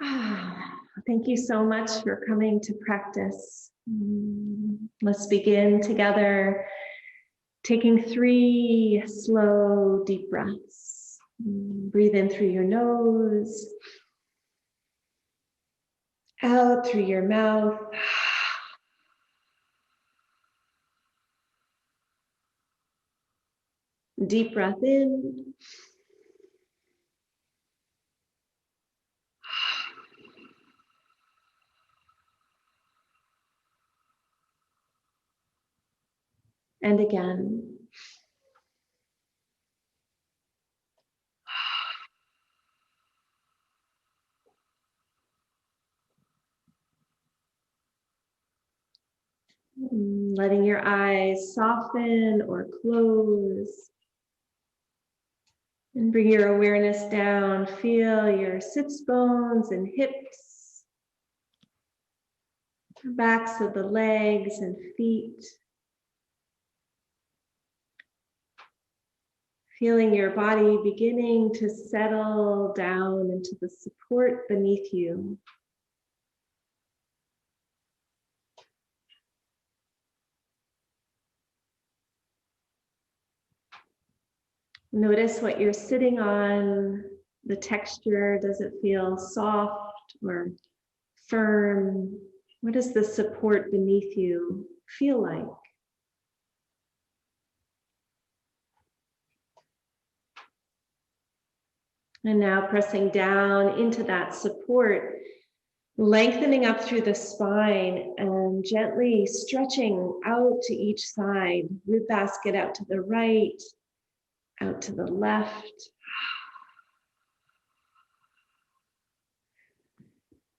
Thank you so much for coming to practice. Let's begin together, taking 3 slow, deep breaths. Breathe in through your nose, out through your mouth. Deep breath in. And again. Letting your eyes soften or close. And bring your awareness down. Feel your sits bones and hips, backs of the legs and feet. Feeling your body beginning to settle down into the support beneath you. Notice what you're sitting on, the texture. Does it feel soft or firm? What does the support beneath you feel like? And now pressing down into that support, lengthening up through the spine and gently stretching out to each side. Rib basket out to the right, out to the left.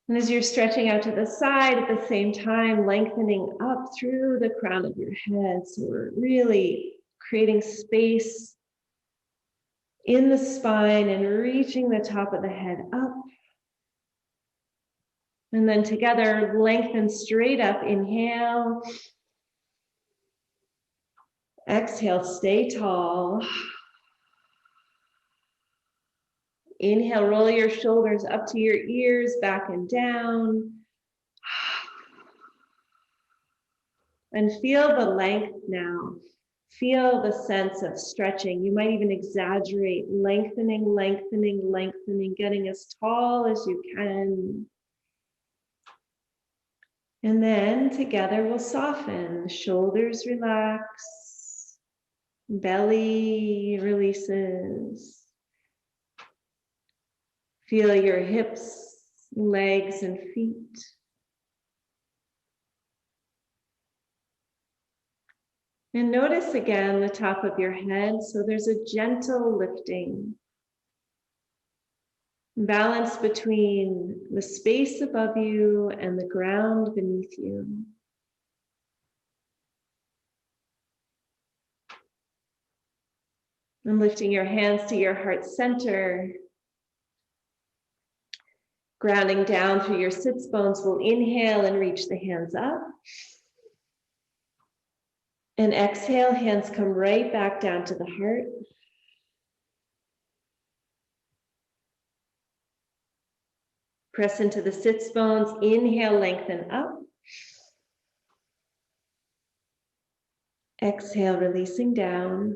And as you're stretching out to the side at the same time, lengthening up through the crown of your head. So we're really creating space in the spine and reaching the top of the head up. And then together, lengthen straight up. Inhale. Exhale, stay tall. Inhale, roll your shoulders up to your ears, back and down. And feel the length now. Feel the sense of stretching. You might even exaggerate, lengthening, lengthening, lengthening, getting as tall as you can. And then together we'll soften. Shoulders relax. Belly releases. Feel your hips, legs, and feet. And notice again the top of your head. So there's a gentle lifting. Balance between the space above you and the ground beneath you. And lifting your hands to your heart center. Grounding down through your sits bones, we'll inhale and reach the hands up. And exhale, hands come right back down to the heart. Press into the sits bones, inhale, lengthen up. Exhale, releasing down.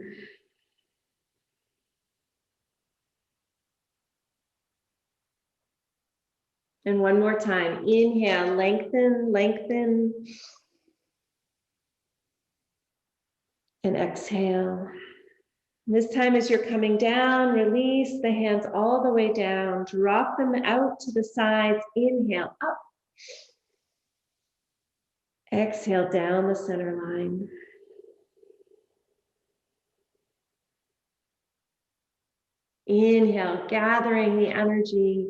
And one more time, inhale, lengthen, lengthen. And exhale. This time as you're coming down, release the hands all the way down. Drop them out to the sides. Inhale, up. Exhale, down the center line. Inhale, gathering the energy.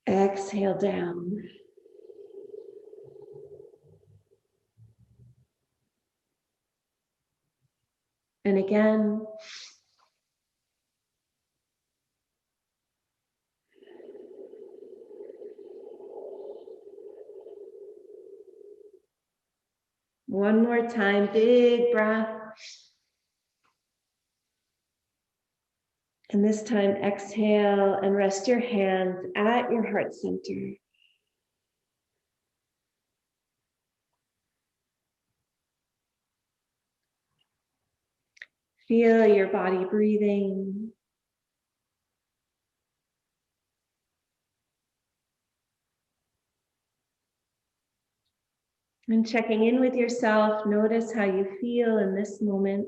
Exhale, down. And again. One more time, big breath. And this time, exhale and rest your hands at your heart center. Feel your body breathing. And checking in with yourself, notice how you feel in this moment.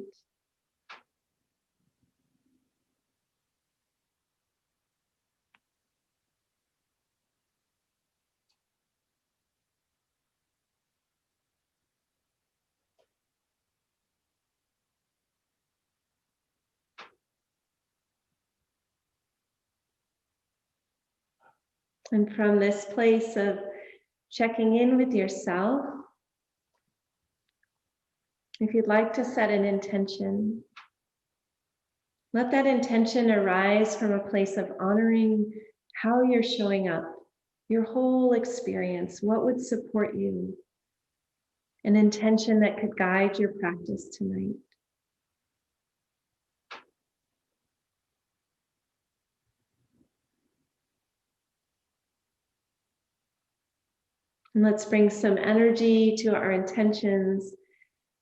And from this place of checking in with yourself, if you'd like to set an intention, let that intention arise from a place of honoring how you're showing up, your whole experience, what would support you, an intention that could guide your practice tonight. And let's bring some energy to our intentions,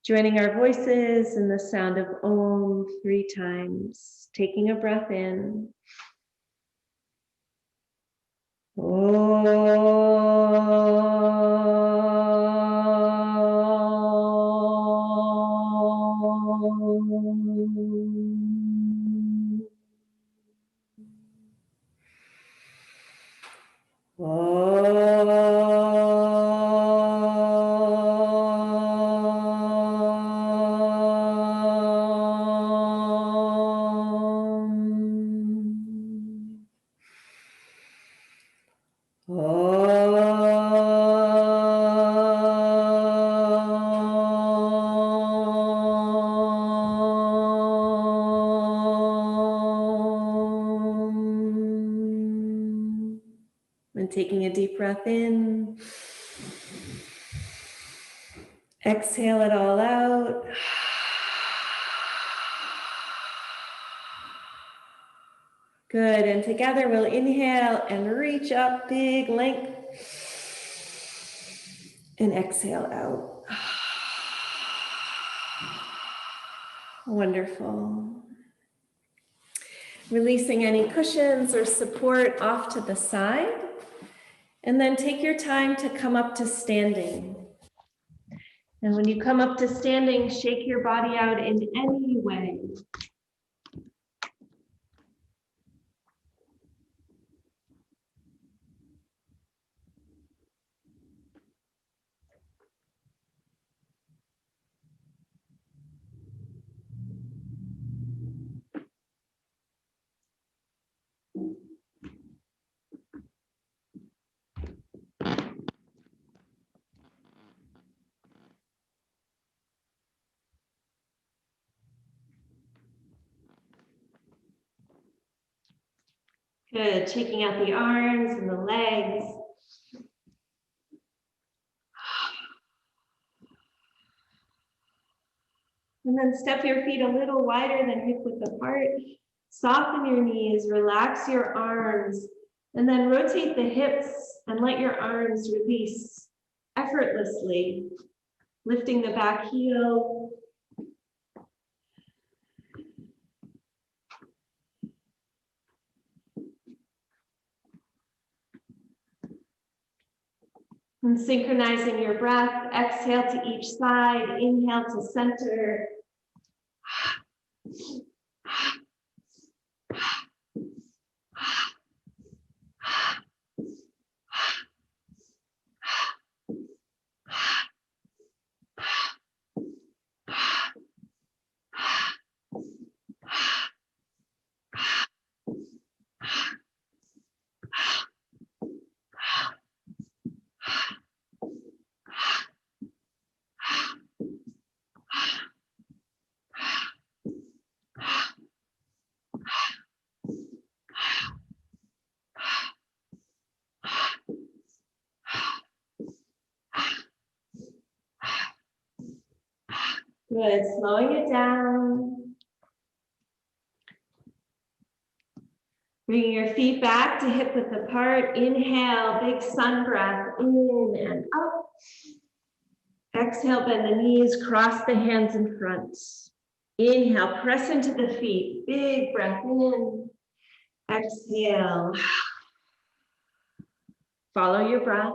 joining our voices in the sound of Om 3 times, taking a breath in. And taking a deep breath in. Exhale it all out. Good, and together we'll inhale and reach up, big length. And exhale out. Wonderful. Releasing any cushions or support off to the side. And then take your time to come up to standing. And when you come up to standing, shake your body out in any way. Good, shaking out the arms and the legs. And then step your feet a little wider than hip width apart. Soften your knees, relax your arms, and then rotate the hips and let your arms release effortlessly, lifting the back heel. And synchronizing your breath, exhale to each side, inhale to center. Good, slowing it down. Bringing your feet back to hip width apart. Inhale, big sun breath in and up. Exhale, bend the knees, cross the hands in front. Inhale, press into the feet. Big breath in. Exhale. Follow your breath.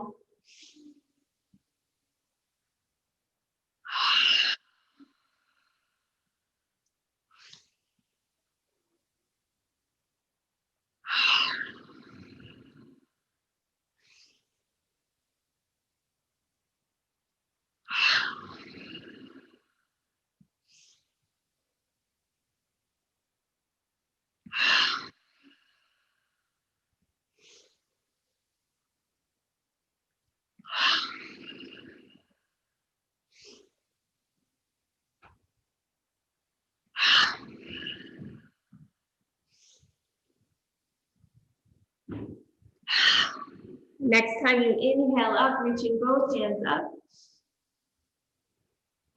Next time you inhale up, reaching both hands up.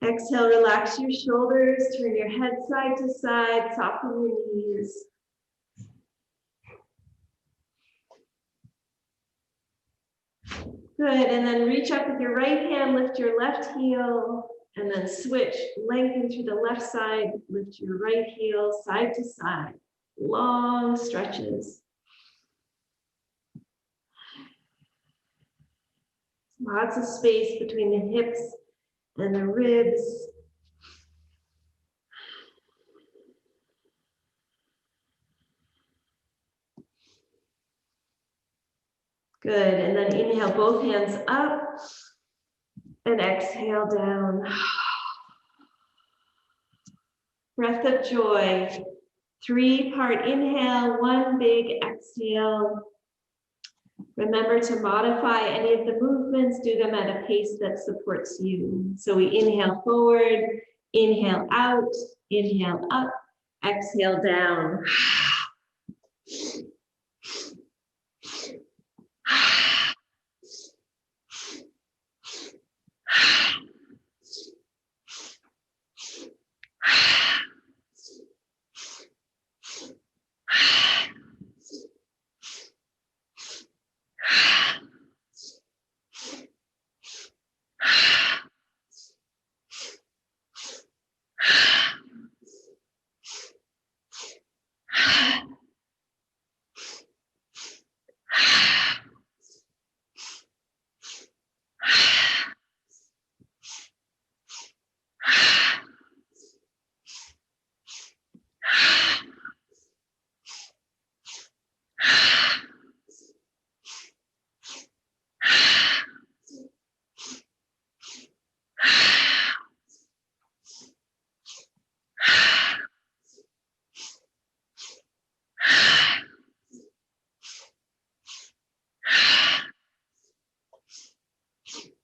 Exhale, relax your shoulders, turn your head side to side, soften your knees. Good, and then reach up with your right hand, lift your left heel, and then switch, lengthen through the left side, lift your right heel side to side. Long stretches. Lots of space between the hips and the ribs. Good, and then inhale both hands up and exhale down. Breath of joy. 3-part inhale, 1 big exhale. Remember to modify any of the movements, do them at a pace that supports you. So we inhale forward, inhale out, inhale up, exhale down.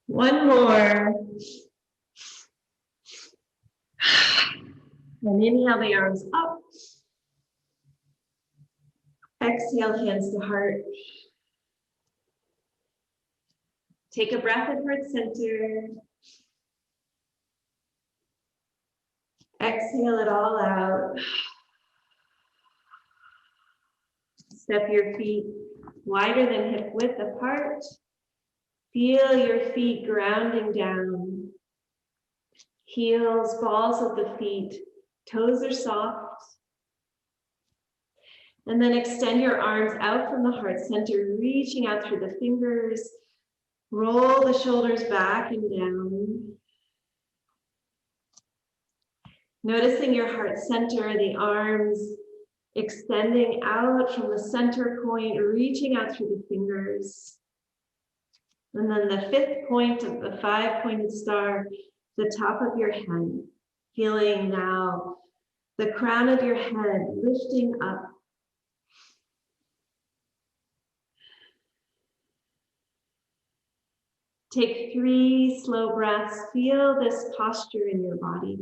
One more. And inhale the arms up. Exhale, hands to heart. Take a breath at heart center. Exhale it all out. Step your feet wider than hip width apart. Feel your feet grounding down. Heels, balls of the feet, toes are soft. And then extend your arms out from the heart center, reaching out through the fingers. Roll the shoulders back and down. Noticing your heart center, the arms extending out from the center point, reaching out through the fingers. And then the 5th point of the 5-pointed star, the top of your head, feeling now the crown of your head lifting up. Take 3 slow breaths. Feel this posture in your body.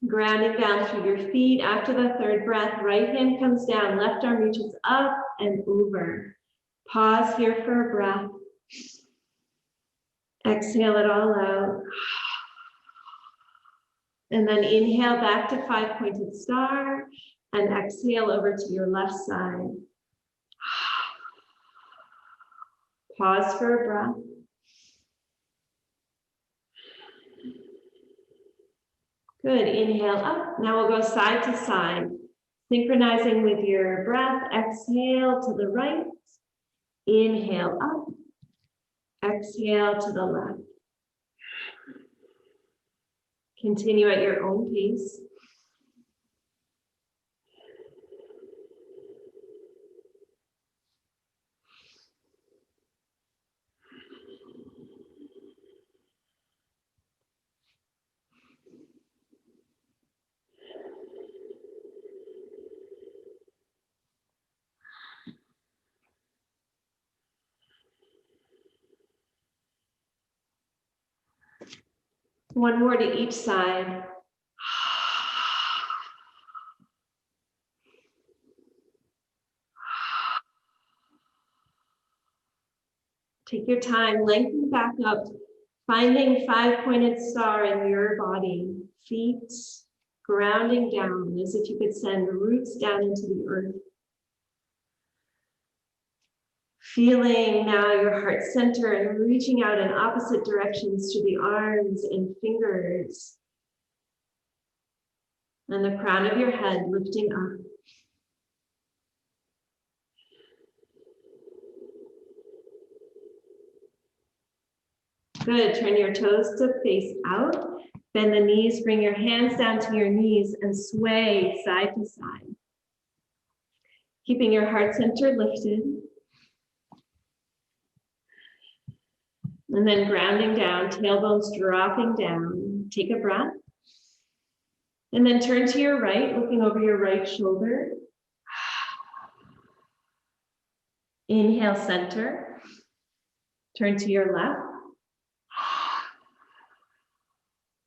Grounding down through your feet. After the third breath, right hand comes down, left arm reaches up and over. Pause here for a breath. Exhale it all out. And then inhale back to five-pointed star and exhale over to your left side. Pause for a breath. Good, inhale up. Now we'll go side to side, synchronizing with your breath. Exhale to the right, inhale up, exhale to the left. Continue at your own pace. One more to each side. Take your time, lengthen back up, finding five-pointed star in your body. Feet grounding down as if you could send roots down into the earth. Feeling now your heart center and reaching out in opposite directions to the arms and fingers. And the crown of your head lifting up. Good, turn your toes to face out. Bend the knees, bring your hands down to your knees and sway side to side. Keeping your heart center lifted. And then grounding down, tailbones dropping down. Take a breath. And then turn to your right, looking over your right shoulder. Inhale, center. Turn to your left.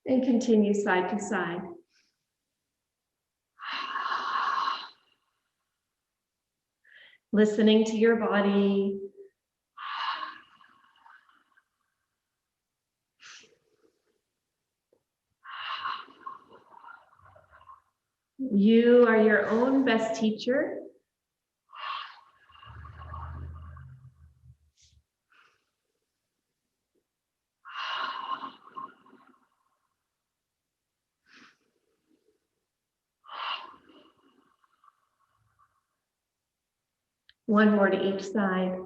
And continue side to side. Listening to your body. You are your own best teacher. One more to each side.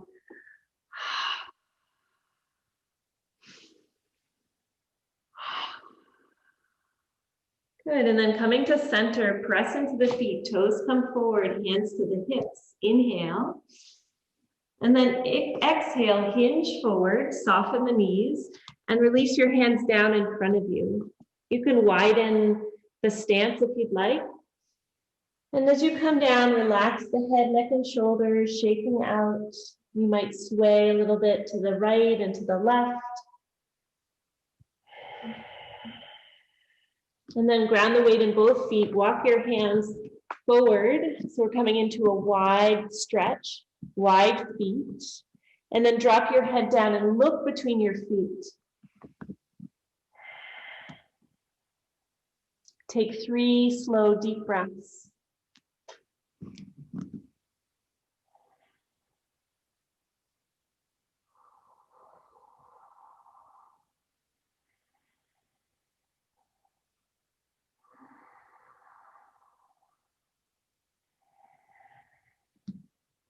Good, and then coming to center, press into the feet, toes come forward, hands to the hips. Inhale. And then exhale, hinge forward, soften the knees, and release your hands down in front of you. You can widen the stance if you'd like. And as you come down, relax the head, neck, and shoulders, shaking out. You might sway a little bit to the right and to the left. And then ground the weight in both feet. Walk your hands forward. So we're coming into a wide stretch, wide feet. And then drop your head down and look between your feet. Take 3 slow, deep breaths.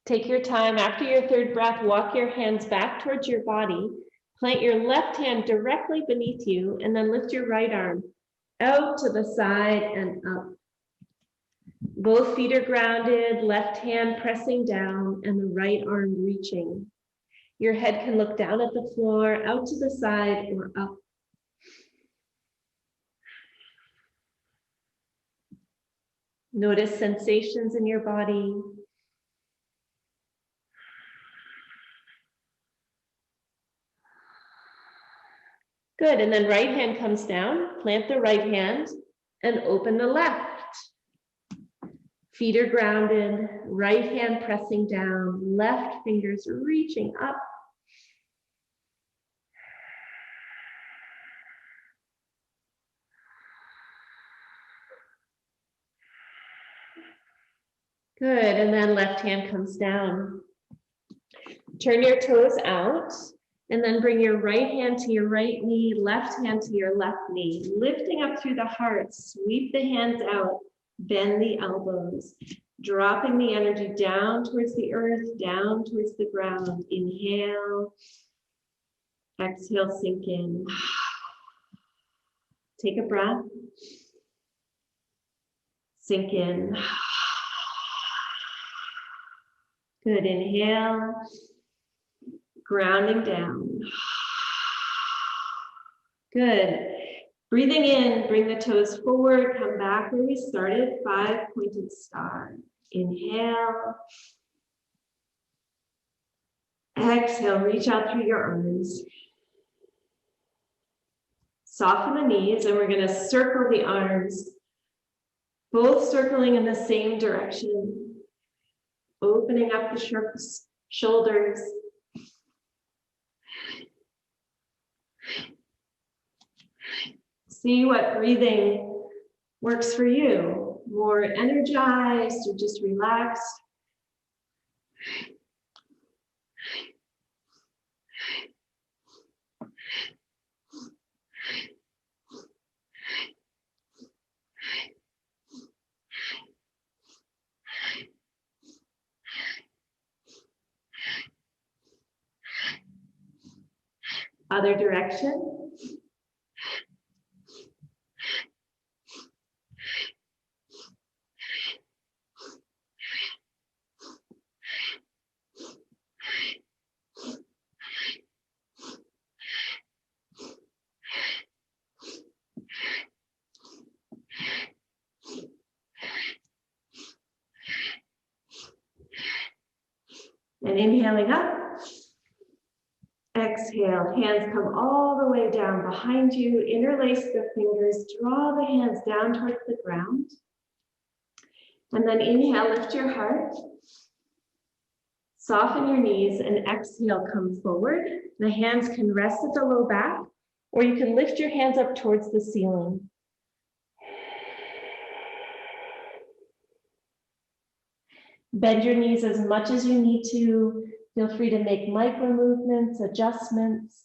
Take your time. After your third breath, walk your hands back towards your body. Plant your left hand directly beneath you, and then lift your right arm out to the side and up. Both feet are grounded, left hand pressing down, and the right arm reaching. Your head can look down at the floor, out to the side, or up. Notice sensations in your body. Good, and then right hand comes down, plant the right hand, and open the left. Feet are grounded, right hand pressing down, left fingers reaching up. Good, and then left hand comes down. Turn your toes out, and then bring your right hand to your right knee, left hand to your left knee, lifting up through the heart, sweep the hands out, bend the elbows, dropping the energy down towards the earth, down towards the ground. Inhale, exhale, sink in. Take a breath, sink in. Good, inhale, grounding down. Good. Breathing in, bring the toes forward, come back where we started, 5-pointed star. Inhale. Exhale, reach out through your arms. Soften the knees, and we're going to circle the arms, both circling in the same direction. Opening up the shoulders. See what breathing works for you. More energized or just relaxed. Other direction. And inhaling up. Exhale, hands come all the way down behind you, interlace the fingers, draw the hands down towards the ground. And then inhale, lift your heart, soften your knees, and exhale, come forward. The hands can rest at the low back, or you can lift your hands up towards the ceiling. Bend your knees as much as you need to. Feel free to make micro movements, adjustments.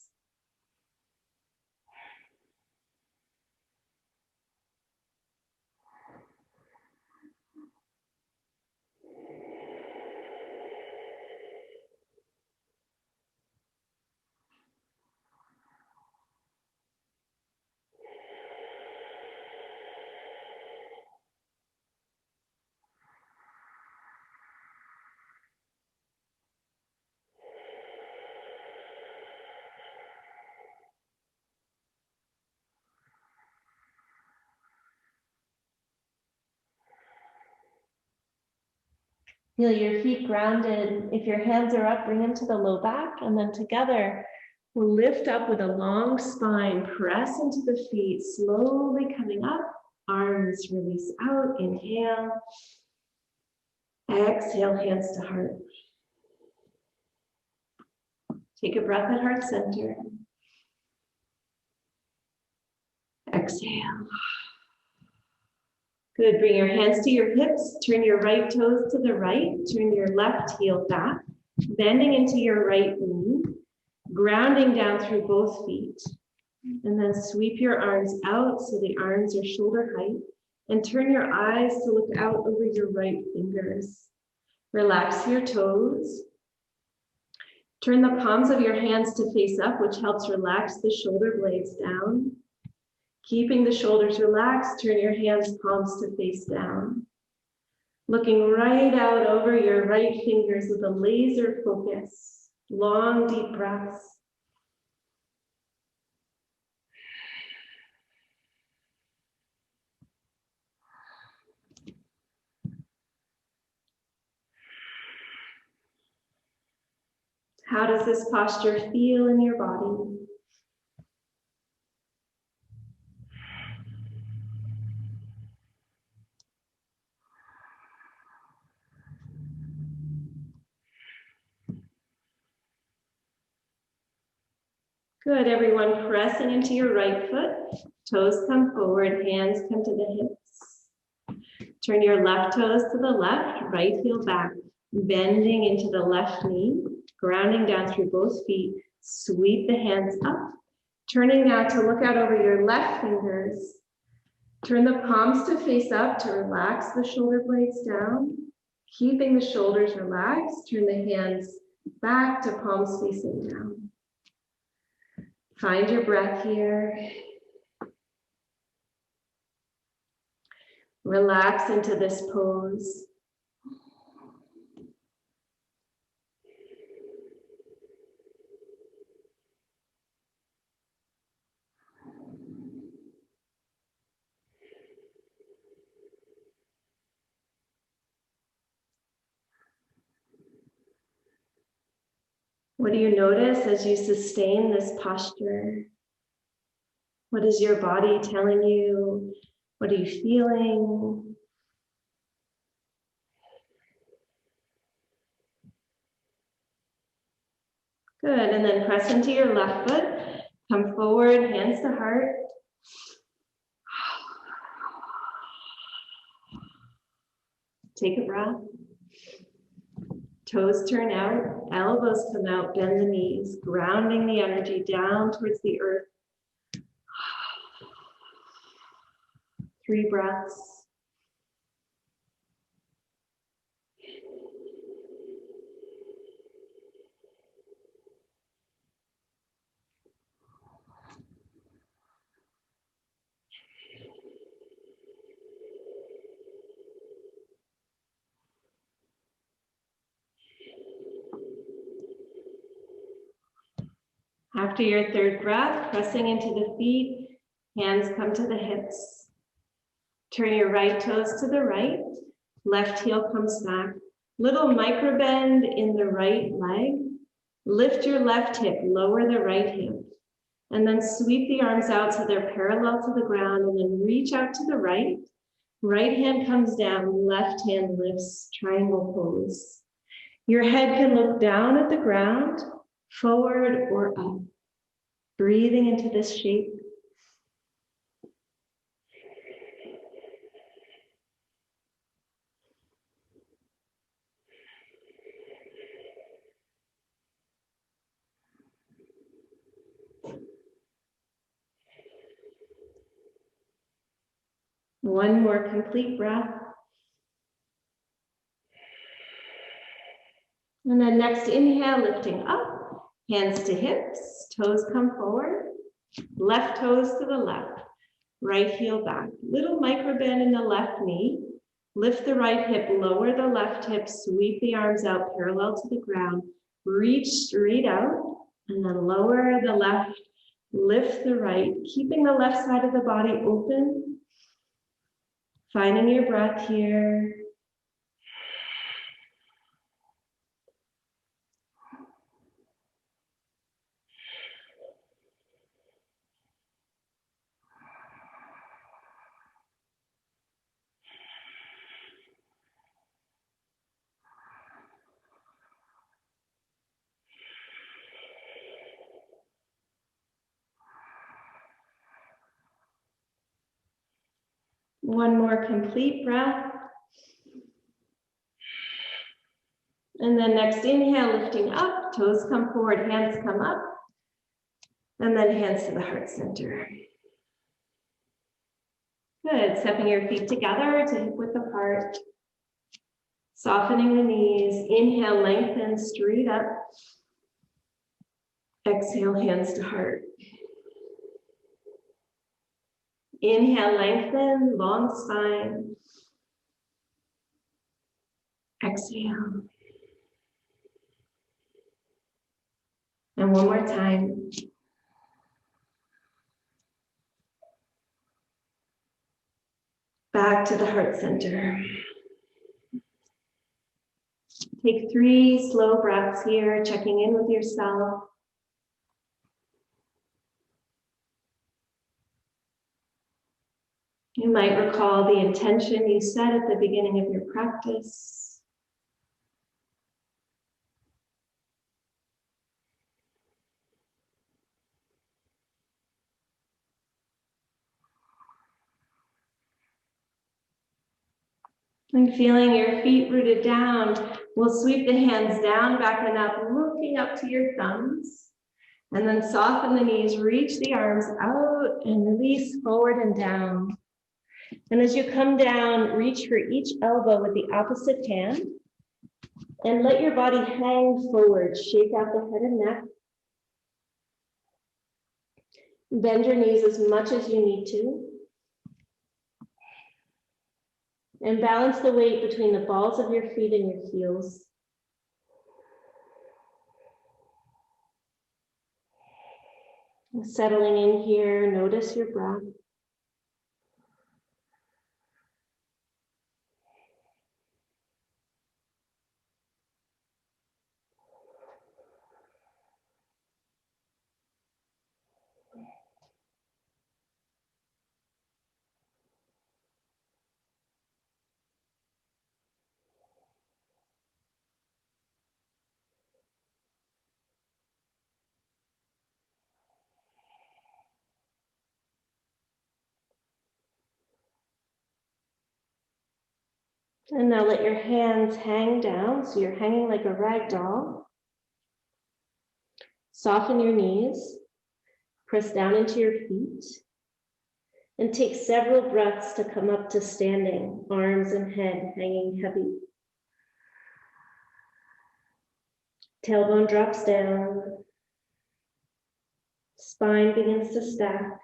Feel your feet grounded. If your hands are up, bring them to the low back, and then together, we'll lift up with a long spine, press into the feet, slowly coming up, arms release out, inhale. Exhale, hands to heart. Take a breath at heart center. Exhale. Good, bring your hands to your hips, turn your right toes to the right, turn your left heel back, bending into your right knee, grounding down through both feet. And then sweep your arms out so the arms are shoulder height, and turn your eyes to look out over your right fingers. Relax your toes. Turn the palms of your hands to face up, which helps relax the shoulder blades down. Keeping the shoulders relaxed, turn your hands palms to face down. Looking right out over your right fingers with a laser focus. Long, deep breaths. How does this posture feel in your body? Good, everyone, pressing into your right foot. Toes come forward, hands come to the hips. Turn your left toes to the left, right heel back, bending into the left knee, grounding down through both feet. Sweep the hands up. Turning now to look out over your left fingers. Turn the palms to face up to relax the shoulder blades down. Keeping the shoulders relaxed, turn the hands back to palms facing down. Find your breath here. Relax into this pose. What do you notice as you sustain this posture? What is your body telling you? What are you feeling? Good, and then press into your left foot. Come forward, hands to heart. Take a breath. Toes turn out, elbows come out, bend the knees, grounding the energy down towards the earth. 3 breaths. After your 3rd breath, pressing into the feet, hands come to the hips. Turn your right toes to the right, left heel comes back. Little micro bend in the right leg. Lift your left hip, lower the right hip. And then sweep the arms out so they're parallel to the ground, and then reach out to the right. Right hand comes down, left hand lifts, triangle pose. Your head can look down at the ground, forward or up. Breathing into this shape. One more complete breath. And then next inhale, lifting up, hands to hips, toes come forward, left toes to the left, right heel back. Little micro bend in the left knee. Lift the right hip, lower the left hip, sweep the arms out parallel to the ground, reach straight out, and then lower the left, lift the right, keeping the left side of the body open. Finding your breath here. One more complete breath. And then next inhale, lifting up, toes come forward, hands come up. And then hands to the heart center. Good, stepping your feet together to hip width apart. Softening the knees. Inhale, lengthen straight up. Exhale, hands to heart. Inhale, lengthen, long spine. Exhale. And one more time. Back to the heart center. Take 3 slow breaths here, checking in with yourself. You might recall the intention you set at the beginning of your practice. And feeling your feet rooted down, we'll sweep the hands down, back and up, looking up to your thumbs. And then soften the knees, reach the arms out and release forward and down. And as you come down, reach for each elbow with the opposite hand and let your body hang forward. Shake out the head and neck. Bend your knees as much as you need to. And balance the weight between the balls of your feet and your heels. Settling in here, notice your breath. And now let your hands hang down, so you're hanging like a rag doll. Soften your knees, press down into your feet, and take several breaths to come up to standing, arms and head hanging heavy. Tailbone drops down, spine begins to stack.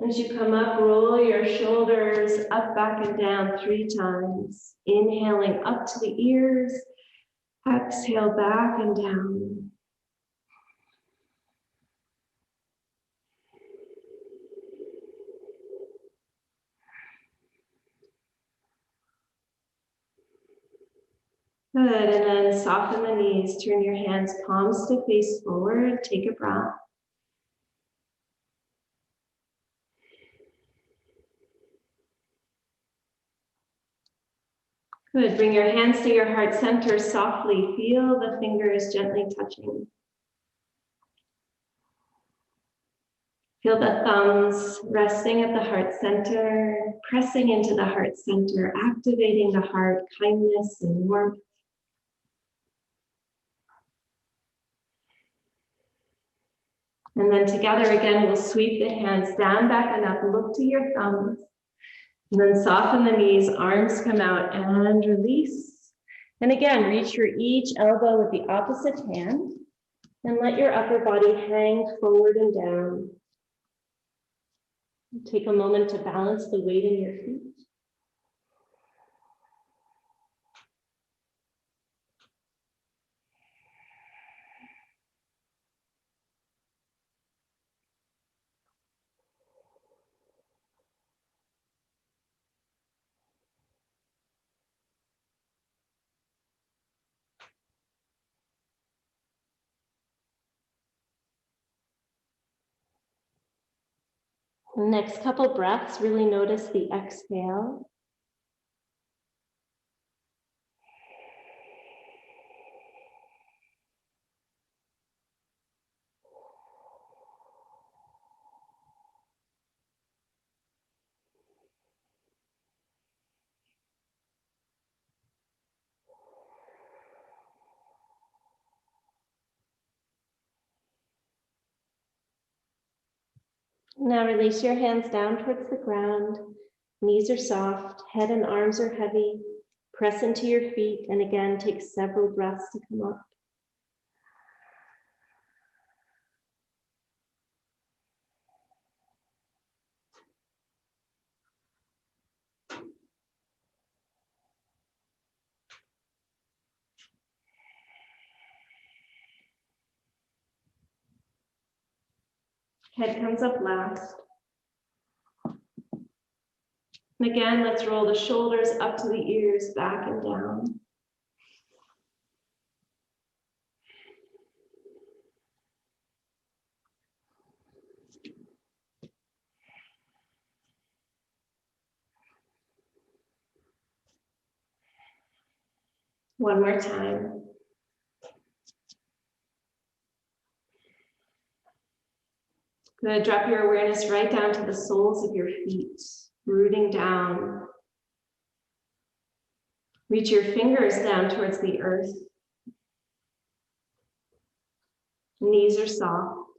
As you come up, roll your shoulders up, back, and down 3 times. Inhaling up to the ears, exhale back and down. Good, and then soften the knees, turn your hands palms to face forward, take a breath. Good, bring your hands to your heart center softly, feel the fingers gently touching. Feel the thumbs resting at the heart center, pressing into the heart center, activating the heart, kindness and warmth. And then together again, we'll sweep the hands down, back and up, look to your thumbs. And then soften the knees, arms come out and release. And again, reach for each elbow with the opposite hand and let your upper body hang forward and down. Take a moment to balance the weight in your feet. The next couple breaths, really notice the exhale. Now release your hands down towards the ground. Knees are soft, head and arms are heavy. Press into your feet and again take several breaths to come up. Head comes up last. And again, let's roll the shoulders up to the ears, back and down. One more time. Good. Drop your awareness right down to the soles of your feet, rooting down. Reach your fingers down towards the earth. Knees are soft.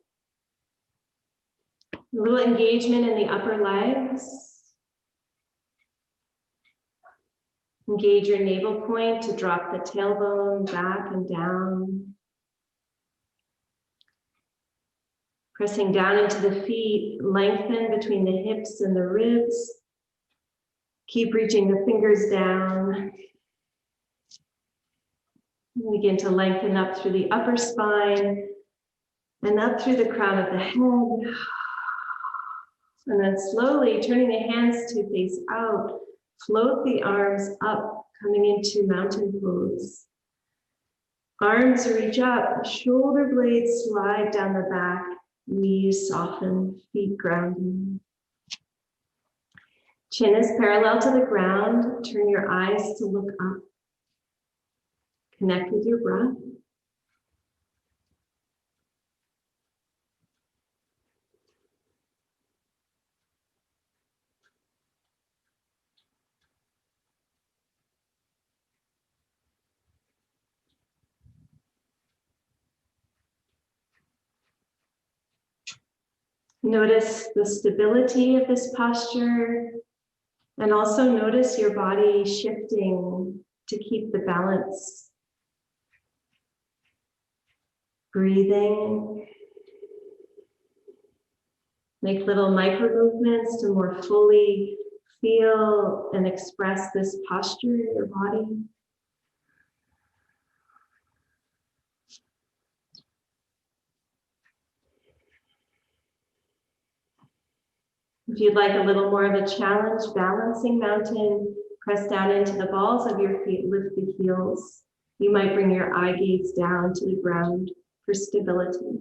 A little engagement in the upper legs. Engage your navel point to drop the tailbone back and down. Pressing down into the feet, lengthen between the hips and the ribs. Keep reaching the fingers down. Begin to lengthen up through the upper spine and up through the crown of the head. And then slowly turning the hands to face out, float the arms up, coming into mountain pose. Arms reach up, shoulder blades slide down the back, knees soften, feet grounding. Chin is parallel to the ground. Turn your eyes to look up. Connect with your breath. Notice the stability of this posture, and also notice your body shifting to keep the balance. Breathing. Make little micro movements to more fully feel and express this posture in your body. If you'd like a little more of a challenge, balancing mountain, press down into the balls of your feet, lift the heels. You might bring your eye gaze down to the ground for stability.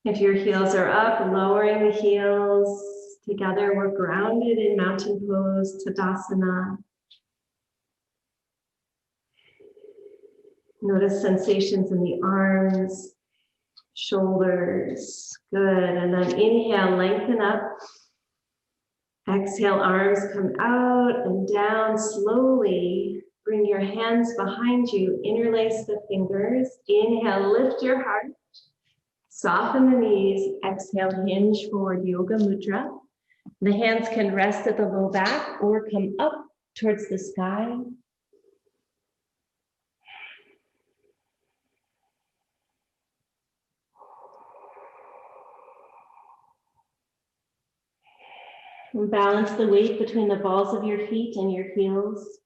If your heels are up, lowering the heels. Together, we're grounded in mountain pose, Tadasana. Notice sensations in the arms, shoulders. Good. And then inhale, lengthen up. Exhale, arms come out and down slowly. Bring your hands behind you. Interlace the fingers. Inhale, lift your heart. Soften the knees. Exhale, hinge forward, yoga mudra. The hands can rest at the low back or come up towards the sky. And balance the weight between the balls of your feet and your heels.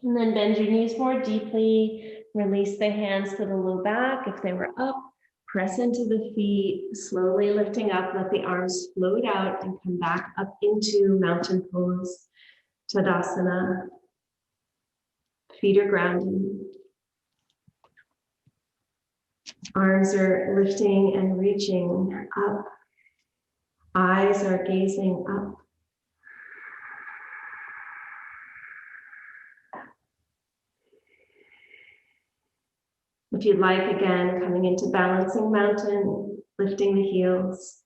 And then bend your knees more deeply. Release the hands to the low back. If they were up, press into the feet, slowly lifting up. Let the arms float out and come back up into mountain pose, Tadasana. Feet are grounded. Arms are lifting and reaching up. Eyes are gazing up. If you'd like, again, coming into balancing mountain, lifting the heels.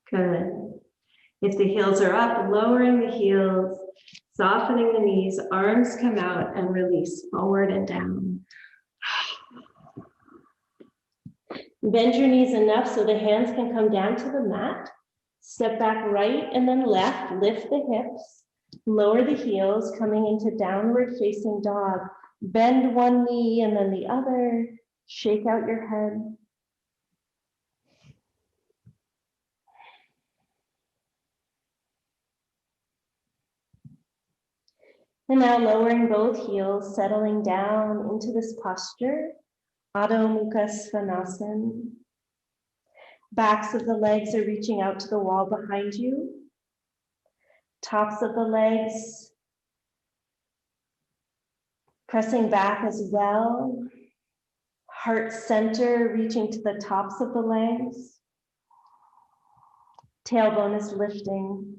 Good. If the heels are up, lowering the heels, softening the knees, arms come out and release forward and down. Bend your knees enough so the hands can come down to the mat. Step back right and then left, lift the hips, lower the heels, coming into downward facing dog. Bend one knee and then the other, shake out your head. And now lowering both heels, settling down into this posture, Adho Mukha Svanasana. Backs of the legs are reaching out to the wall behind you. Tops of the legs pressing back as well. Heart center reaching to the tops of the legs. Tailbone is lifting.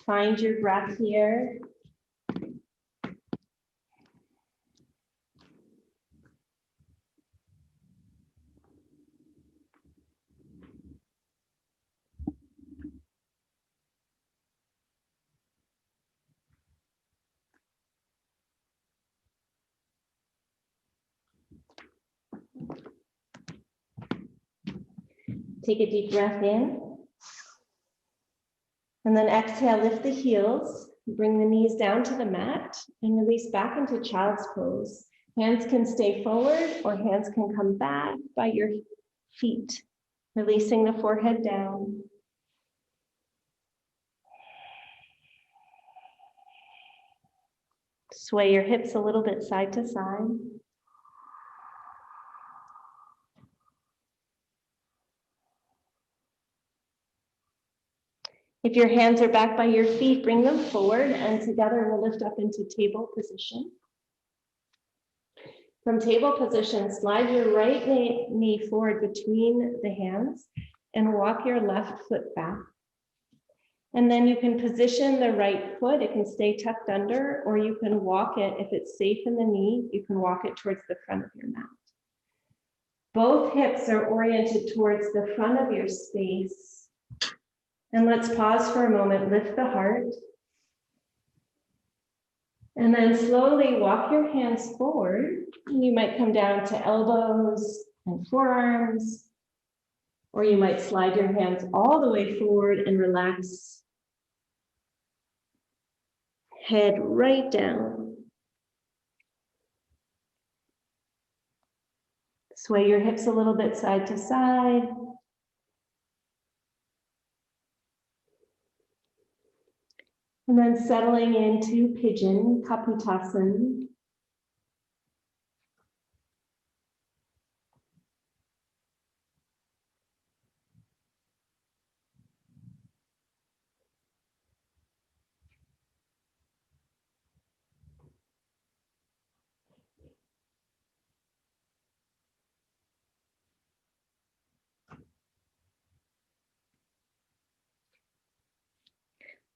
Find your breath here. Take a deep breath in. And then exhale, lift the heels, bring the knees down to the mat and release back into child's pose. Hands can stay forward or hands can come back by your feet, releasing the forehead down. Sway your hips a little bit side to side. If your hands are back by your feet, bring them forward and together we'll lift up into table position. From table position, slide your right knee forward between the hands and walk your left foot back. And then you can position the right foot. It can stay tucked under, or you can walk it. If it's safe in the knee, you can walk it towards the front of your mat. Both hips are oriented towards the front of your space. And let's pause for a moment, lift the heart. And then slowly walk your hands forward. You might come down to elbows and forearms, or you might slide your hands all the way forward and relax. Head right down. Sway your hips a little bit side to side. And then settling into pigeon, Kapotasana.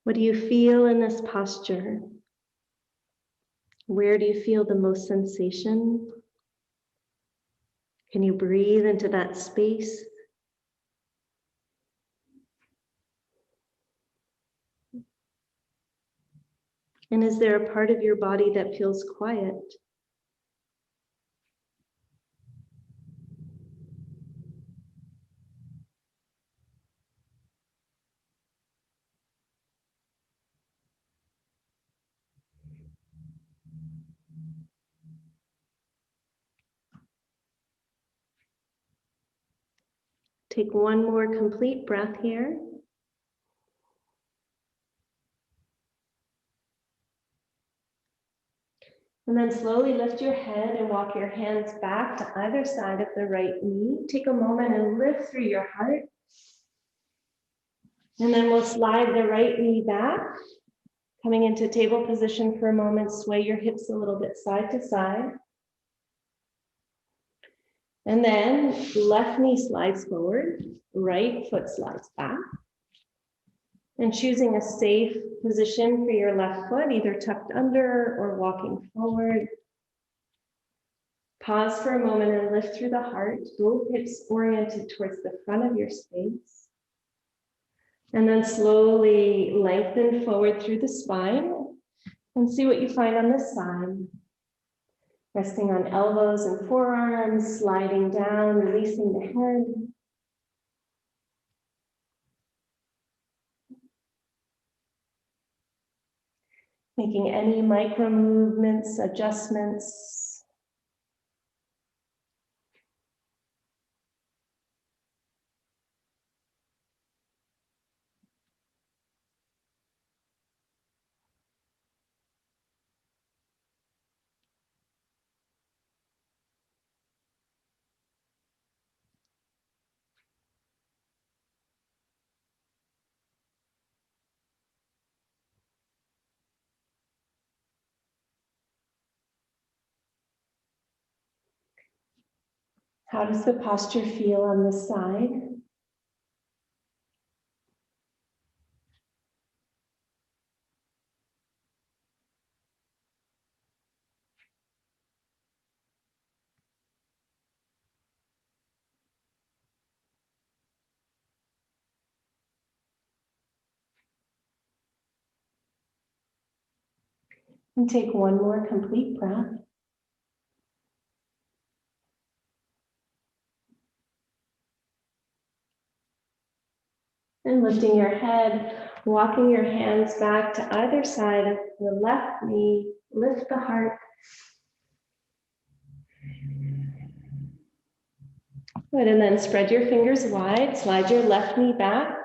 What do you feel in this posture? Where do you feel the most sensation? Can you breathe into that space? And is there a part of your body that feels quiet? Take one more complete breath here. And then slowly lift your head and walk your hands back to either side of the right knee. Take a moment and lift through your heart. And then we'll slide the right knee back. Coming into table position for a moment, sway your hips a little bit side to side. And then left knee slides forward, right foot slides back. And choosing a safe position for your left foot, either tucked under or walking forward. Pause for a moment and lift through the heart, both hips oriented towards the front of your space. And then slowly lengthen forward through the spine and see what you find on this side. Resting on elbows and forearms, sliding down, releasing the head. Making any micro movements, adjustments. How does the posture feel on this side? And take one more complete breath. And lifting your head, walking your hands back to either side of the left knee. Lift the heart. Good, and then spread your fingers wide. Slide your left knee back.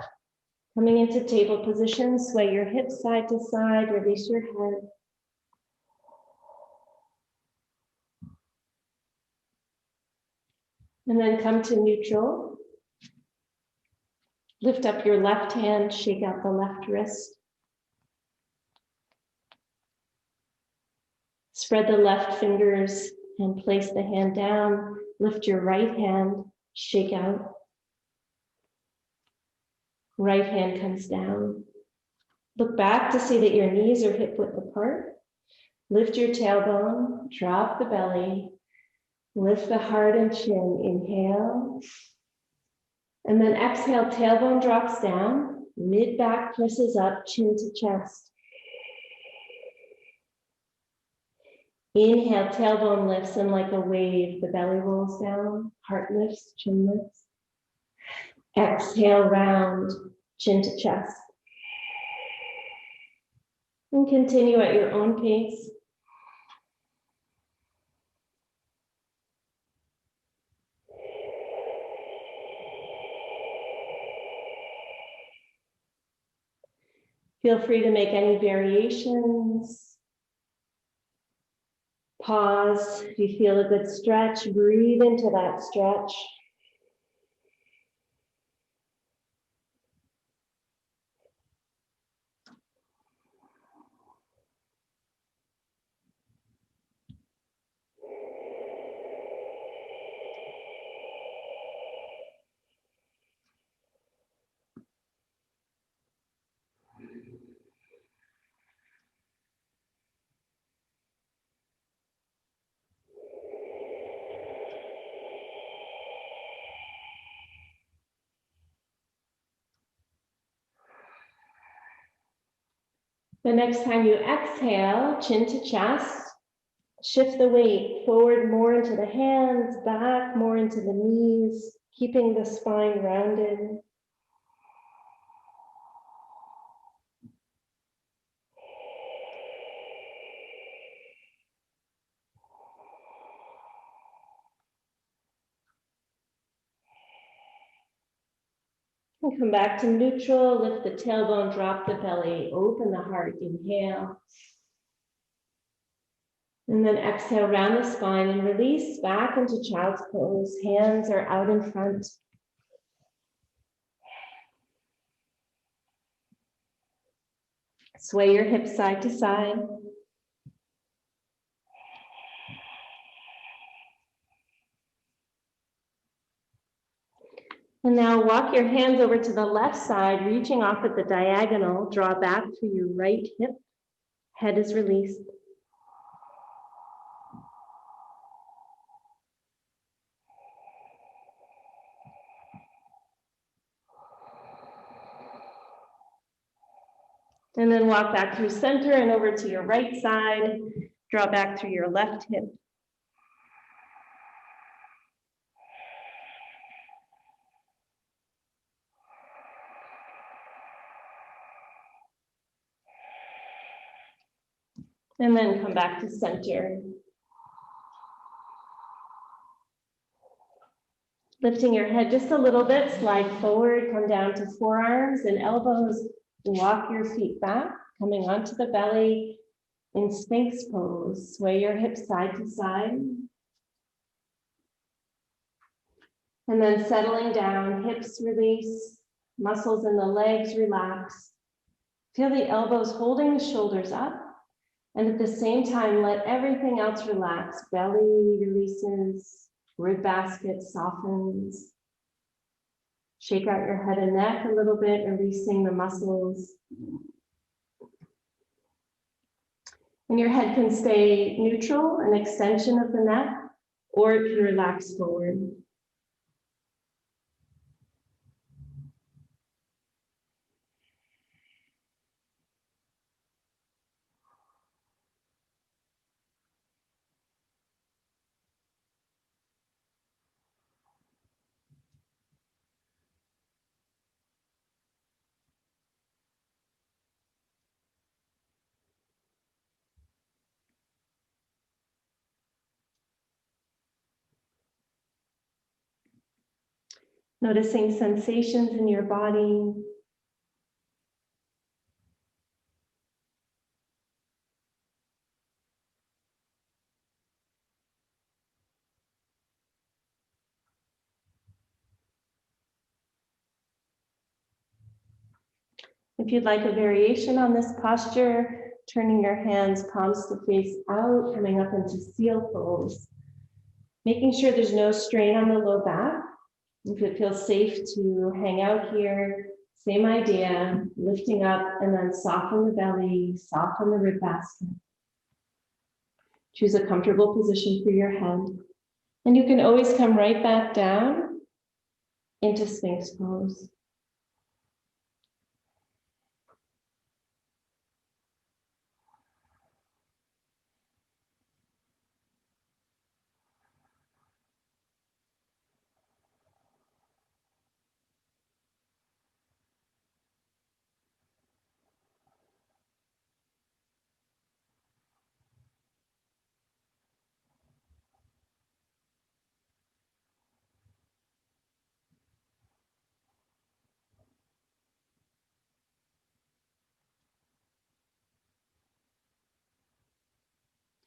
Coming into table position, sway your hips side to side. Release your head. And then come to neutral. Lift up your left hand, shake out the left wrist. Spread the left fingers and place the hand down. Lift your right hand, shake out. Right hand comes down. Look back to see that your knees are hip width apart. Lift your tailbone, drop the belly. Lift the heart and chin, inhale. And then exhale, tailbone drops down, mid-back presses up, chin to chest. Inhale, tailbone lifts, and like a wave, the belly rolls down, heart lifts, chin lifts. Exhale, round, chin to chest. And continue at your own pace. Feel free to make any variations. Pause. If you feel a good stretch, breathe into that stretch. The next time you exhale, chin to chest, shift the weight forward more into the hands, back more into the knees, keeping the spine rounded. And come back to neutral, lift the tailbone, drop the belly, open the heart, inhale. And then exhale, round the spine and release back into child's pose. Hands are out in front. Sway your hips side to side. And now walk your hands over to the left side, reaching off at the diagonal. Draw back through your right hip. Head is released. And then walk back through center and over to your right side. Draw back through your left hip. And then come back to center. Lifting your head just a little bit, slide forward, come down to forearms and elbows. Walk your feet back, coming onto the belly in Sphinx pose. Sway your hips side to side. And then settling down, hips release, muscles in the legs relax. Feel the elbows holding the shoulders up. And at the same time, let everything else relax. Belly releases, rib basket softens. Shake out your head and neck a little bit, releasing the muscles. And your head can stay neutral, an extension of the neck, or it can relax forward. Noticing sensations in your body. If you'd like a variation on this posture, turning your hands palms to face out, coming up into seal pose. Making sure there's no strain on the low back. If it feels safe to hang out here, same idea, lifting up and then soften the belly, soften the rib basket. Choose a comfortable position for your head. And you can always come right back down into Sphinx pose.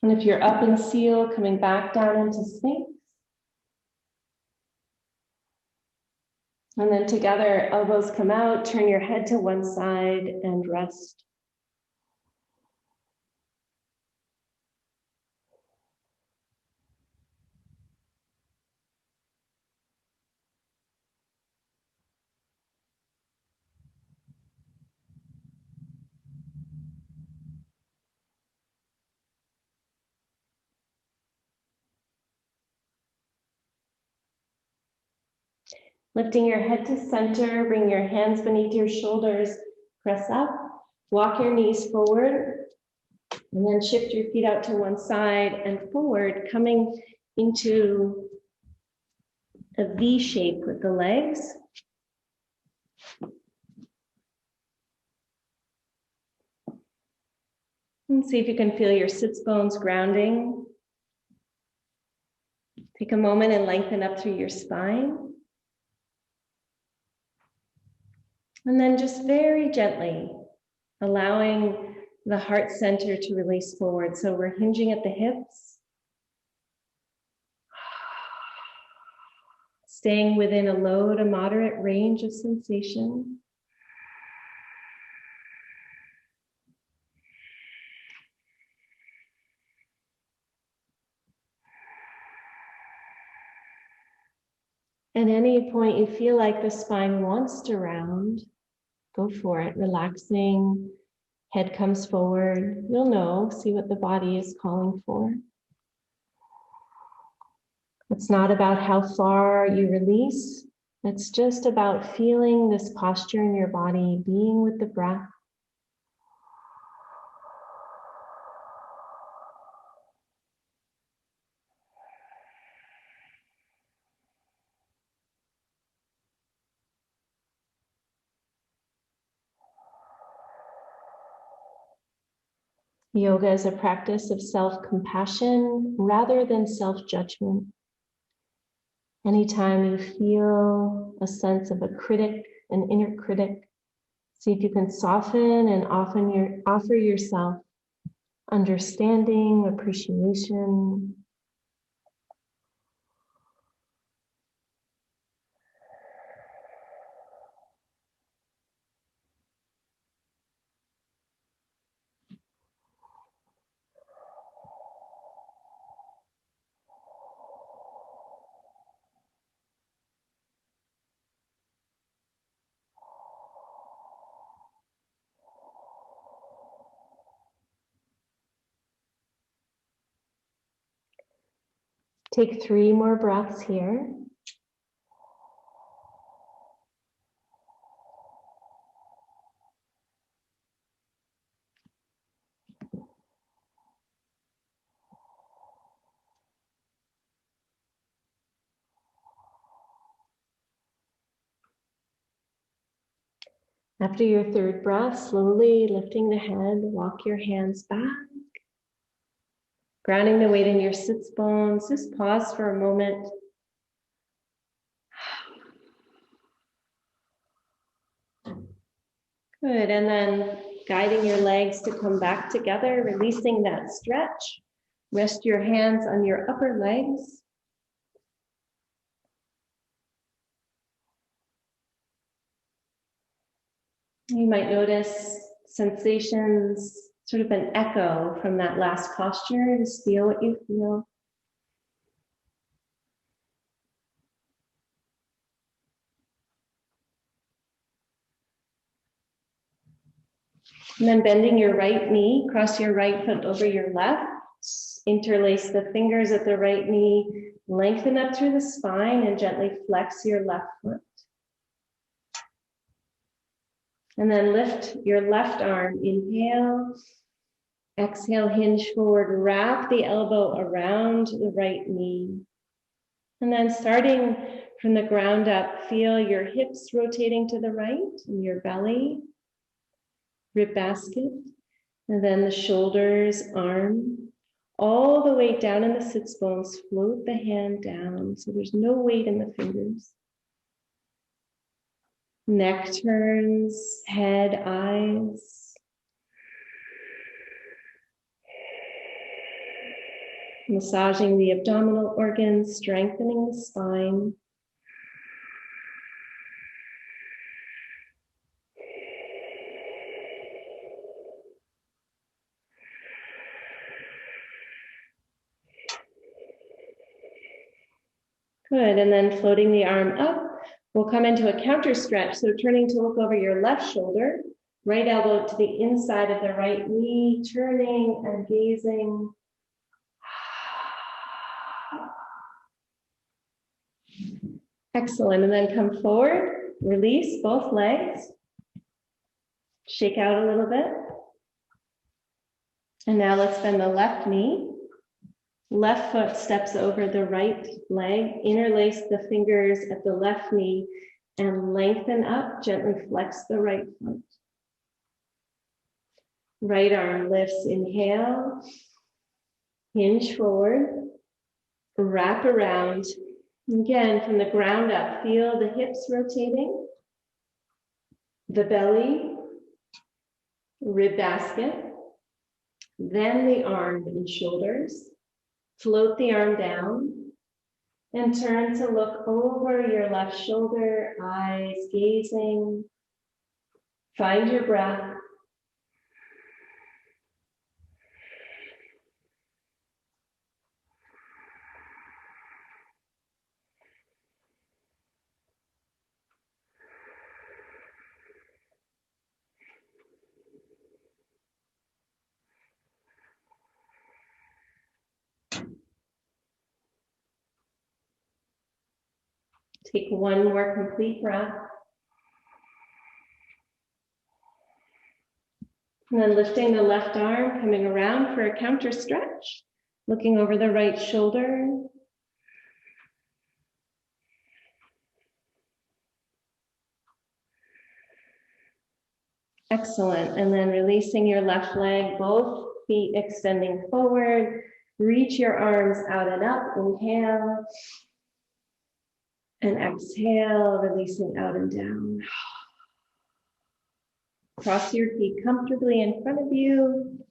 And if you're up in seal, coming back down into Sphinx. And then together, elbows come out, turn your head to one side and rest. Lifting your head to center, bring your hands beneath your shoulders, press up, walk your knees forward, and then shift your feet out to one side and forward, coming into a V shape with the legs. And see if you can feel your sits bones grounding. Take a moment and lengthen up through your spine. And then just very gently, allowing the heart center to release forward. So we're hinging at the hips. Staying within a low to moderate range of sensation. At any point you feel like the spine wants to round, go for it, relaxing, head comes forward. You'll know, see what the body is calling for. It's not about how far you release. It's just about feeling this posture in your body, being with the breath. Yoga is a practice of self-compassion rather than self-judgment. Anytime you feel a sense of a critic, an inner critic, see if you can soften and offer yourself understanding, appreciation. Take 3 more breaths here. After your 3rd breath, slowly lifting the head, walk your hands back. Grounding the weight in your sits bones. Just pause for a moment. Good, and then guiding your legs to come back together, releasing that stretch. Rest your hands on your upper legs. You might notice sensations, sort of an echo from that last posture. Just feel what you feel. And then bending your right knee, cross your right foot over your left. Interlace the fingers at the right knee. Lengthen up through the spine and gently flex your left foot. And then lift your left arm. Inhale. Exhale, hinge forward. Wrap the elbow around the right knee. And then starting from the ground up, feel your hips rotating to the right and your belly, rib basket, and then the shoulders, arm, all the way down in the sits bones. Float the hand down so there's no weight in the fingers. Neck turns, head, eyes. Massaging the abdominal organs, strengthening the spine. Good, and then floating the arm up, we'll come into a counter stretch. So turning to look over your left shoulder, right elbow to the inside of the right knee, turning and gazing. Excellent, and then come forward, release both legs, shake out a little bit. And now let's bend the left knee. Left foot steps over the right leg, interlace the fingers at the left knee and lengthen up, gently flex the right foot. Right arm lifts, inhale, hinge forward, wrap around. Again, from the ground up, feel the hips rotating, the belly, rib basket, then the arm and shoulders. Float the arm down and turn to look over your left shoulder, eyes gazing. Find your breath. Take one more complete breath. And then lifting the left arm, coming around for a counter stretch, looking over the right shoulder. Excellent. And then releasing your left leg, both feet extending forward. Reach your arms out and up. Inhale. And exhale, releasing out and down. Cross your feet comfortably in front of you.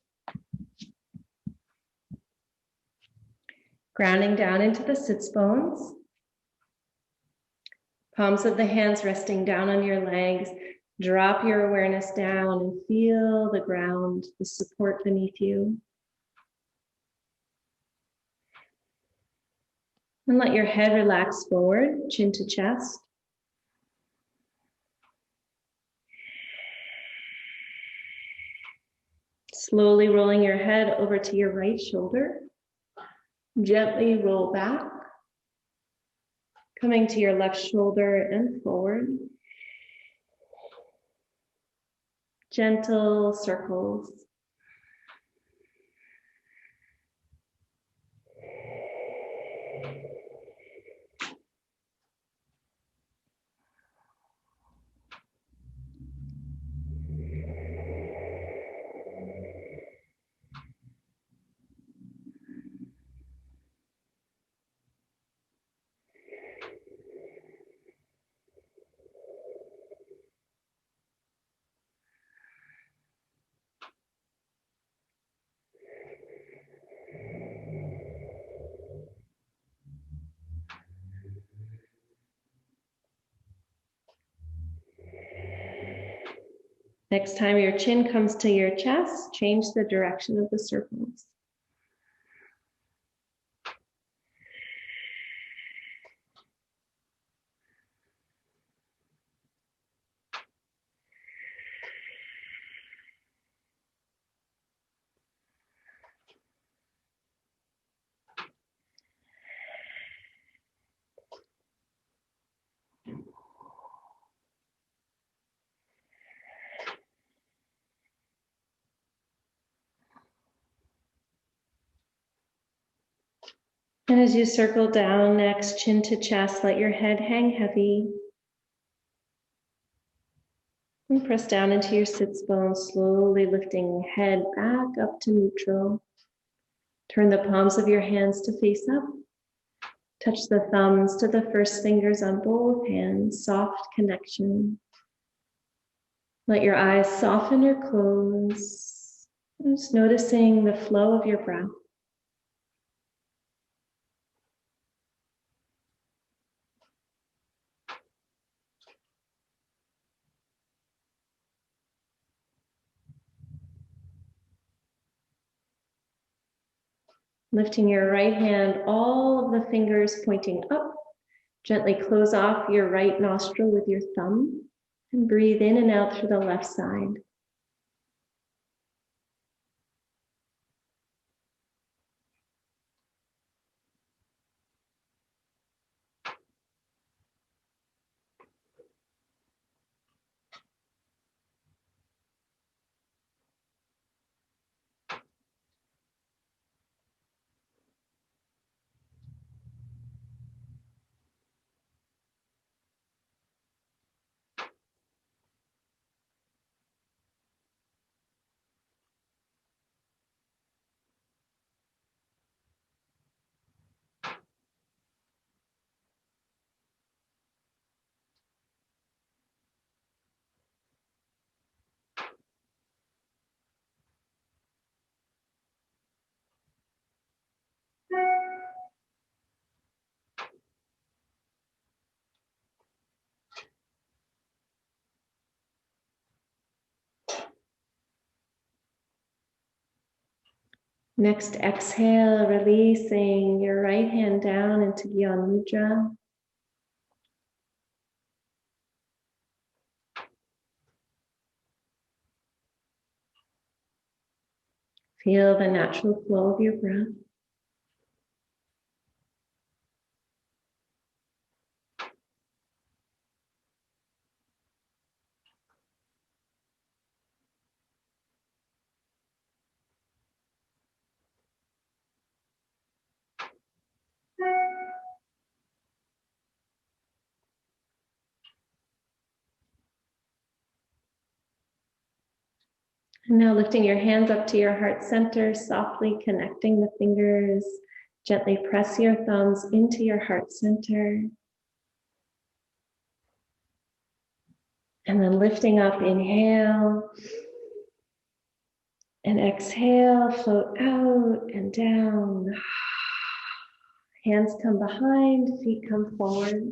Grounding down into the sits bones. Palms of the hands resting down on your legs. Drop your awareness down and feel the ground, the support beneath you. And let your head relax forward, chin to chest. Slowly rolling your head over to your right shoulder. Gently roll back. Coming to your left shoulder and forward. Gentle circles. Next time your chin comes to your chest, change the direction of the circles. And as you circle down next, chin to chest, let your head hang heavy. And press down into your sits bones, slowly lifting head back up to neutral. Turn the palms of your hands to face up. Touch the thumbs to the first fingers on both hands, soft connection. Let your eyes soften or close. Just noticing the flow of your breath. Lifting your right hand, all of the fingers pointing up. Gently close off your right nostril with your thumb and breathe in and out through the left side. Next, exhale, releasing your right hand down into Gyan Mudra. Feel the natural flow of your breath. And now lifting your hands up to your heart center, softly connecting the fingers. Gently press your thumbs into your heart center. And then lifting up, inhale. And exhale, float out and down. Hands come behind, feet come forward.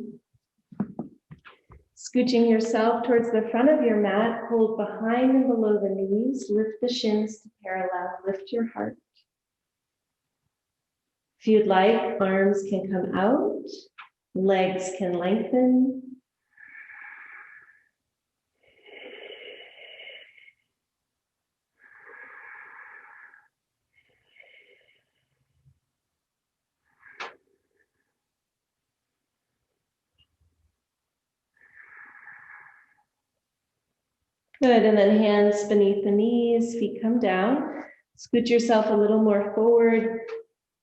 Scooching yourself towards the front of your mat, hold behind and below the knees, lift the shins to parallel, lift your heart. If you'd like, arms can come out, legs can lengthen. Good, and then hands beneath the knees, feet come down. Scoot yourself a little more forward,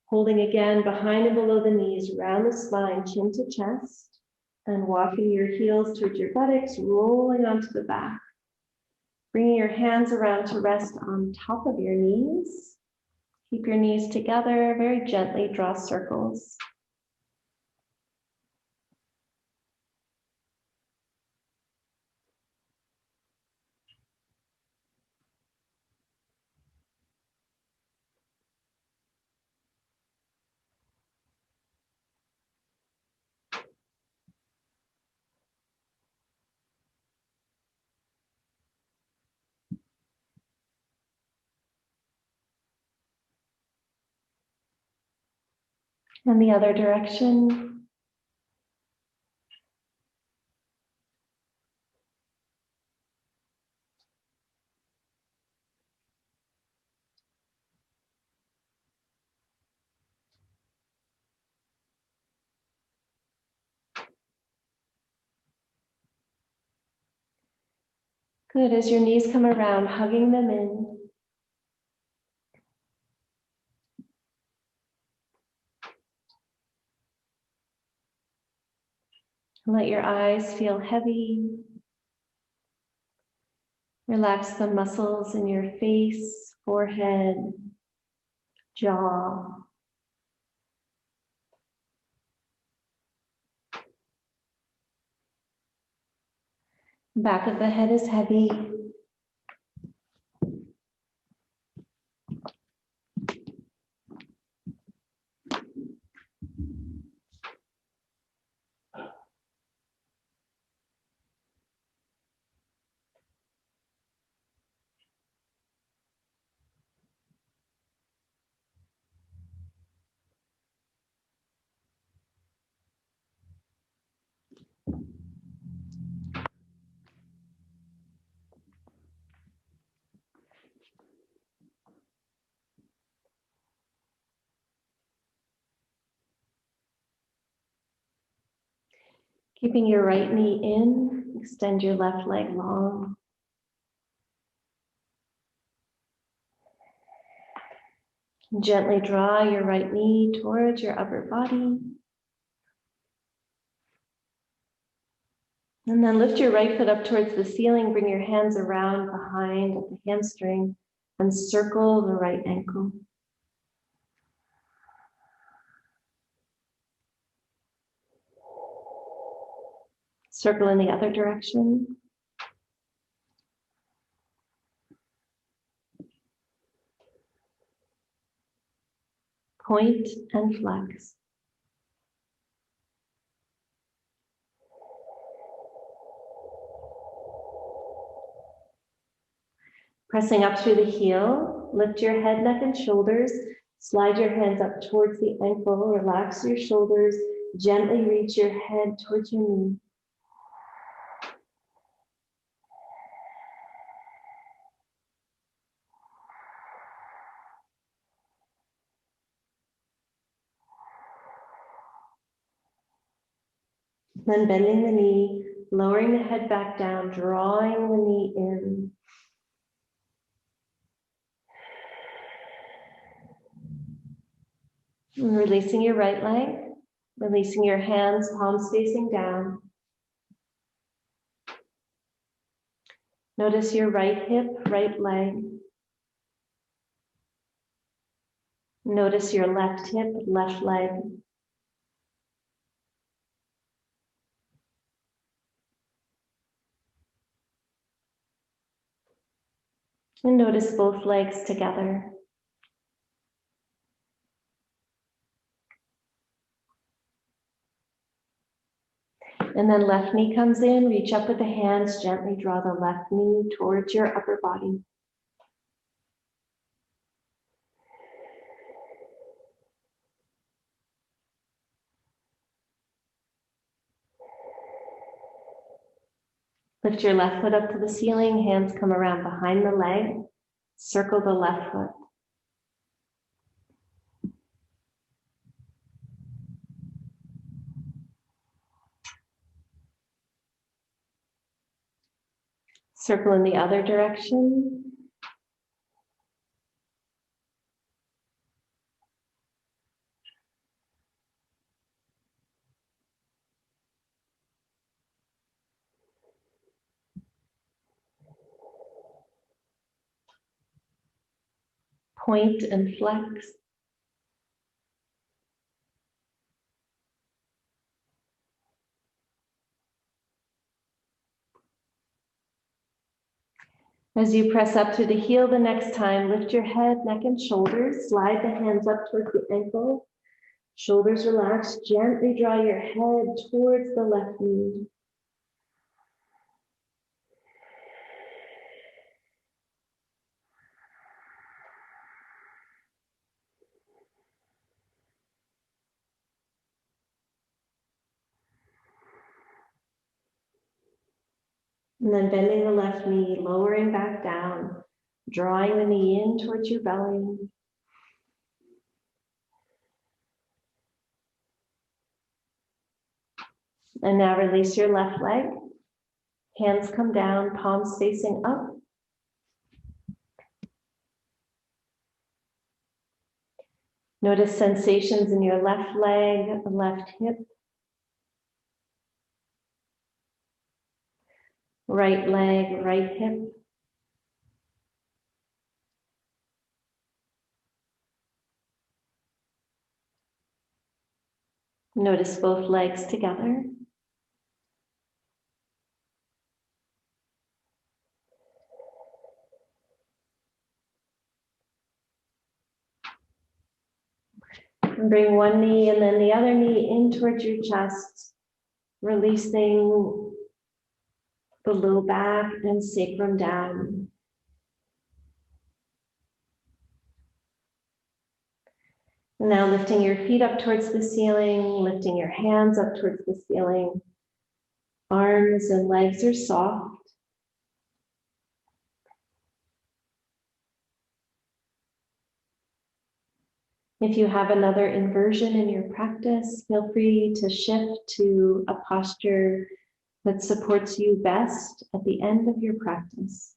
holding again behind and below the knees, round the spine, chin to chest, and walking your heels towards your buttocks, rolling onto the back. Bringing your hands around to rest on top of your knees. Keep your knees together, very gently draw circles. And the other direction. Good, as your knees come around, hugging them in. Let your eyes feel heavy. Relax the muscles in your face, forehead, jaw. Back of the head is heavy. Keeping your right knee in, extend your left leg long. Gently draw your right knee towards your upper body. And then lift your right foot up towards the ceiling, bring your hands around behind at the hamstring and circle the right ankle. Circle in the other direction. Point and flex. Pressing up through the heel, lift your head, neck, and shoulders. Slide your hands up towards the ankle, relax your shoulders, gently reach your head towards your knee. Then bending the knee, lowering the head back down, drawing the knee in. And releasing your right leg, releasing your hands, palms facing down. Notice your right hip, right leg. Notice your left hip, left leg. And notice both legs together. And then left knee comes in, reach up with the hands, gently draw the left knee towards your upper body. Lift your left foot up to the ceiling, hands come around behind the leg, circle the left foot. Circle in the other direction. Point and flex. As you press up through the heel the next time, lift your head, neck, and shoulders. Slide the hands up towards the ankle. Shoulders relaxed. Gently draw your head towards the left knee. And then bending the left knee, lowering back down, drawing the knee in towards your belly. And now release your left leg. Hands come down, palms facing up. Notice sensations in your left leg, left hip, right leg, right hip. Notice both legs together. And bring one knee and then the other knee in towards your chest, releasing the low back and sacrum down. Now lifting your feet up towards the ceiling, lifting your hands up towards the ceiling. Arms and legs are soft. If you have another inversion in your practice, feel free to shift to a posture that supports you best at the end of your practice.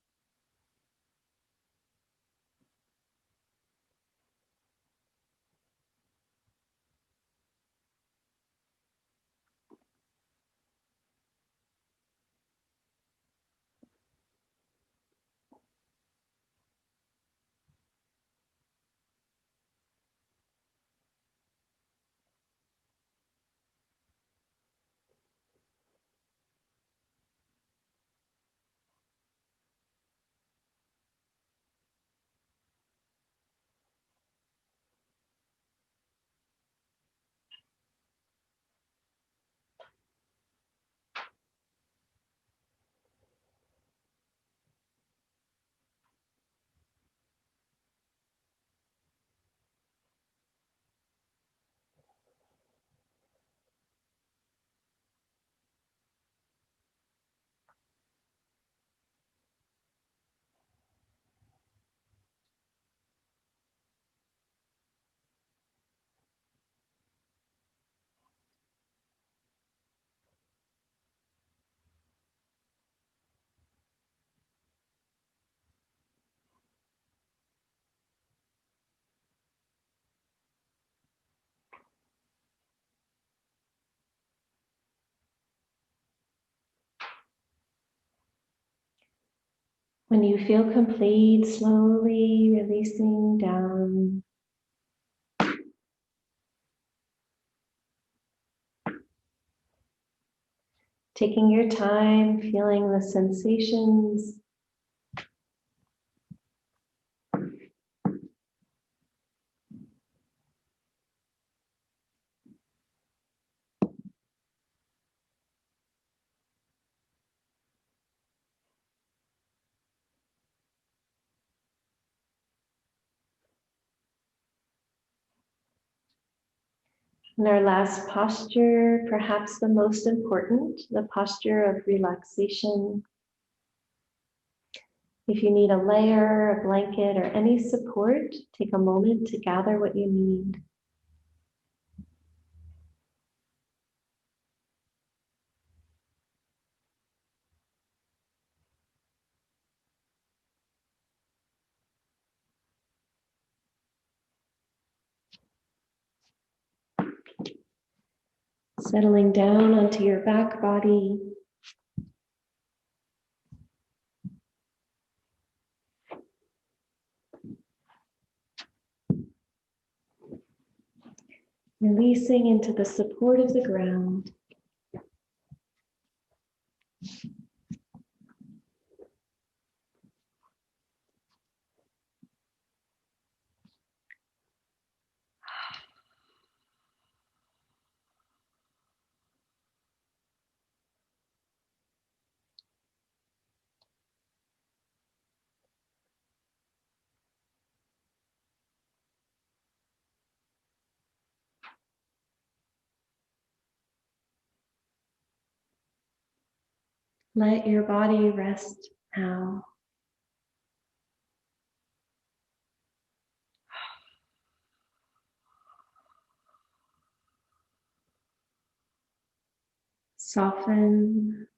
When you feel complete, slowly releasing down. Taking your time, feeling the sensations. And our last posture, perhaps the most important, the posture of relaxation. If you need a layer, a blanket, or any support, take a moment to gather what you need. Settling down onto your back body. Releasing into the support of the ground. Let your body rest now. Soften.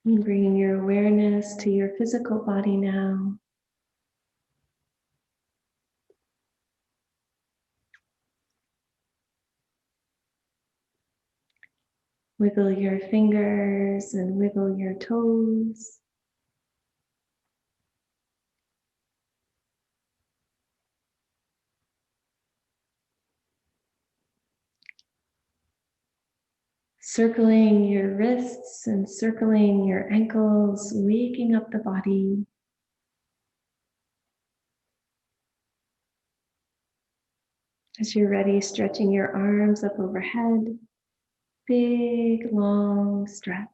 And bringing your awareness to your physical body now. Wiggle your fingers and wiggle your toes. Circling your wrists and circling your ankles, waking up the body. As you're ready, stretching your arms up overhead. Big, long stretch.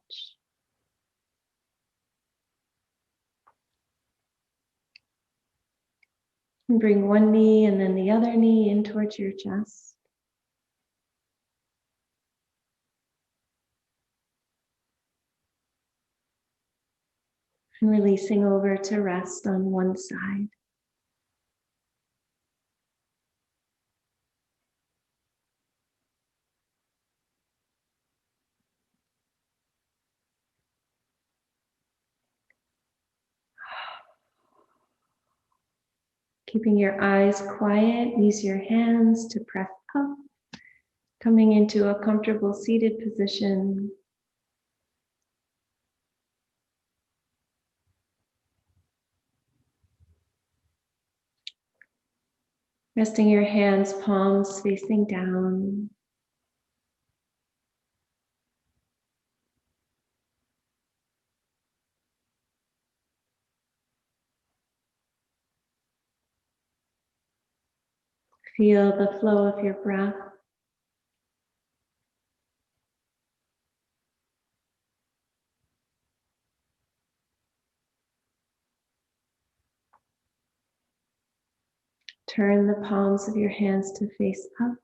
And bring one knee and then the other knee in towards your chest. And releasing over to rest on one side. Keeping your eyes quiet, use your hands to press up, coming into a comfortable seated position. Resting your hands, palms facing down. Feel the flow of your breath. Turn the palms of your hands to face up.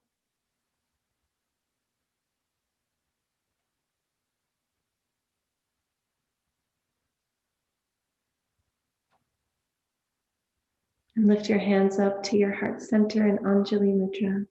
And lift your hands up to your heart center in Anjali Mudra.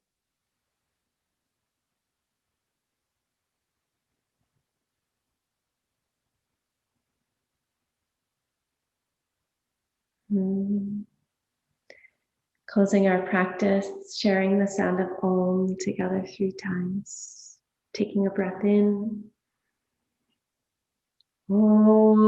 Closing our practice, sharing the sound of Om together 3 times. Taking a breath in. Om.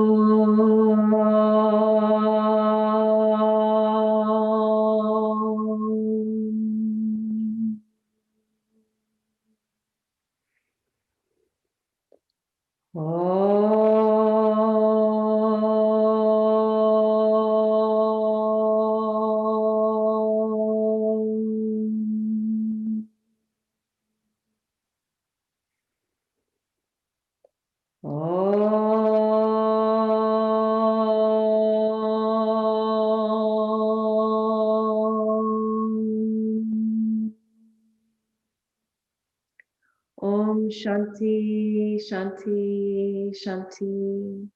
Om Shanti, Shanti, Shanti.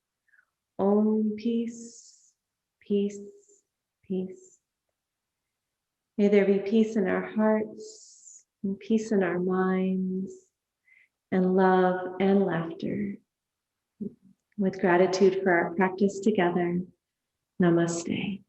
Om peace, peace, peace. May there be peace in our hearts and peace in our minds and love and laughter. With gratitude for our practice together, namaste.